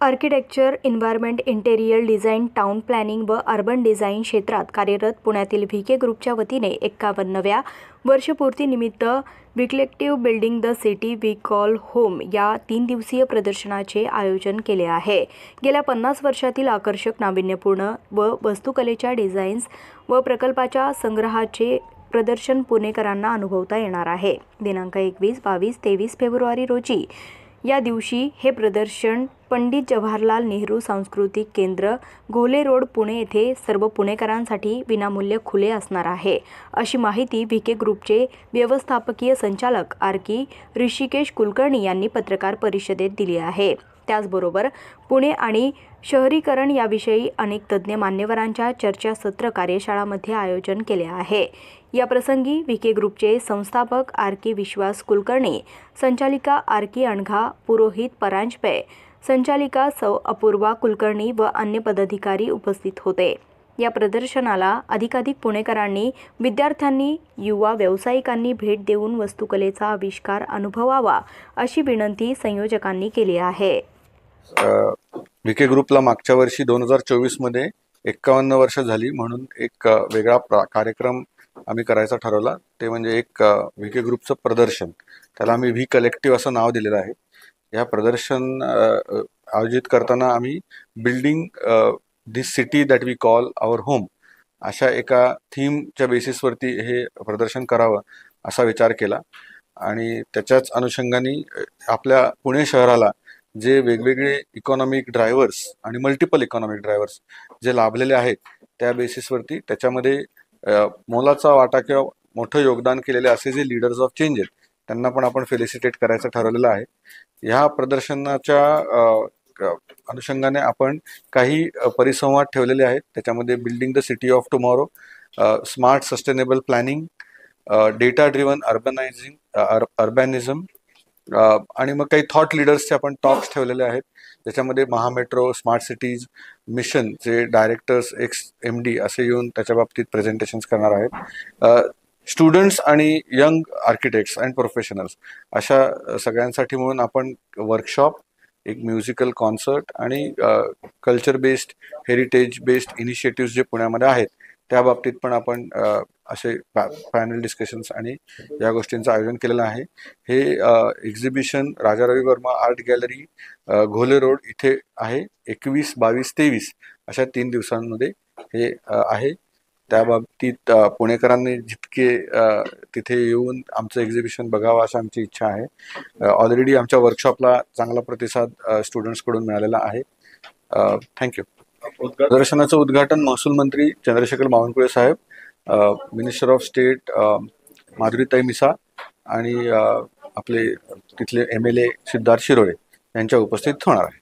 Architecture, environment, interior design, town planning व urban design क्षेत्रात कार्यरत पुण्यातील व्हीके ग्रुपच्या वतीने 51व्या वर्षपूर्तीनिमित्त विक्लेक्टिव्ह building the city we call home या 3 दिवसीय प्रदर्शनाचे आयोजन केले आहे। गेल्या 50 वर्षातील आकर्षक, नाविन्यपूर्ण व वास्तुकलेच्या डिझाईन्स व प्रकल्पाच्या संग्रहाचे प्रदर्शन पुणेकरांना अनुभवता येणार आहे। दिनांक 21, 22, 23 फेब्रुवारी रोजी या दिवशी हे प्रदर्शन पंडित जवाहरलाल नेहरू सांस्कृतिक केंद्र, घोले रोड, पुणे येथे सर्व पुणेकरांसाठी विनामूल्य खुले असणार आहे, अशी माहिती व्हीके ग्रुपचे व्यवस्थापकीय संचालक आर.की. ऋषिकेश कुलकर्णी यांनी पत्रकार परिषदेत दिली आहे। त्याचबरोबर पुणे आणि शहरीकरण याविषयी अनेक तज्ज्ञ मान्यवरांच्या चर्चासत्र कार्यशाळांमध्ये आयोजन केले आहे। या प्रसंगी व्हीके ग्रुपचे संस्थापक आर.की. विश्वास कुलकर्णी, संचालिका आर.की. अणघा, पुरोहित परांजपे, संचालिका सौ अपूर्वा कुलकर्णी व अन्य पदाधिकारी उपस्थित होते। या प्रदर्शनाला अधिकाधिक पुणेकरांनी, विद्यार्थ्यांनी, युवा व्यावसायिकांनी भेट देऊन वास्तुकलेचा आविष्कार अनुभवावा, अशी विनंती संयोजकांनी केली आहे। व्हीके ग्रुपला मागच्या वर्षी 2024 मध्ये 51 वर्ष झाली, म्हणून एक वेगळा कार्यक्रम आम्ही करायचा ठरवला। ते म्हणजे एक व्हीके ग्रुपचं प्रदर्शन, त्याला आम्ही व्ही कलेक्टिव्ह असं नाव दिलेलं आहे। या प्रदर्शन आयोजित करताना आम्ही building this city that we call our home अशा एका थीमच्या बेसिसवरती हे प्रदर्शन करावं असा विचार केला आणि त्याच्याच अनुषंगाने आपल्या पुणे शहराला जे वेगवेगळे इकॉनॉमिक ड्रायव्हर्स आणि मल्टिपल इकॉनॉमिक ड्रायव्हर्स जे लाभलेले आहेत त्या बेसिसवरती त्याच्यामध्ये मोलाचा वाटा किंवा मोठं योगदान केलेले असे जे लीडर्स ऑफ चेंज आहेत त्यांना पण आपण फेलिसिटेट करायचं ठरवलेलं आहे। ह्या प्रदर्शनाच्या अनुषंगाने आपण काही परिसंवाद ठेवलेले आहेत। त्याच्यामध्ये building the city of tomorrow, smart sustainable planning, data driven urbanism आणि मग काही थॉट लीडर्सचे आपण टॉक्स ठेवलेले आहेत। त्याच्यामध्ये महामेट्रो, स्मार्ट सिटीज मिशन चे डायरेक्टर्स, XMD असे येऊन त्याच्या बाबतीत प्रेझेंटेशन्स करणार आहेत। स्टुडंट्स आणि यंग आर्किटेक्ट्स अँड प्रोफेशनल्स अशा सगळ्यांसाठी म्हणून आपण वर्कशॉप, एक म्युझिकल कॉन्सर्ट आणि culture based, heritage based initiative जे पुण्यामध्ये आहेत त्या बाबतीत पण आपण असे पॅनल डिस्कशन्स आणि या गोष्टींचं आयोजन केलेलं आहे। हे एक्झिबिशन राजा रवी वर्मा आर्ट गॅलरी, घोले रोड इथे आहे। 21, 22, 23 अशा 3 दिवसांमध्ये हे आहे। त्या बाबतीत पुणेकरांनी जितके तिथे येऊन आमचं एक्झिबिशन बघावं अशी आमची इच्छा आहे। ऑलरेडी आमच्या वर्कशॉपला चांगला प्रतिसाद स्टुडंट्सकडून मिळालेला आहे। थँक्यू। प्रदर्शनाचं उद्घाटन महसूल मंत्री चंद्रशेखर बावनकुळे साहेब, मिनिस्टर ऑफ स्टेट माधुरीताई मिसाळ आणि आपले तिथले MLA सिद्धार्थ शिरोळे यांच्या उपस्थित होणार आहे।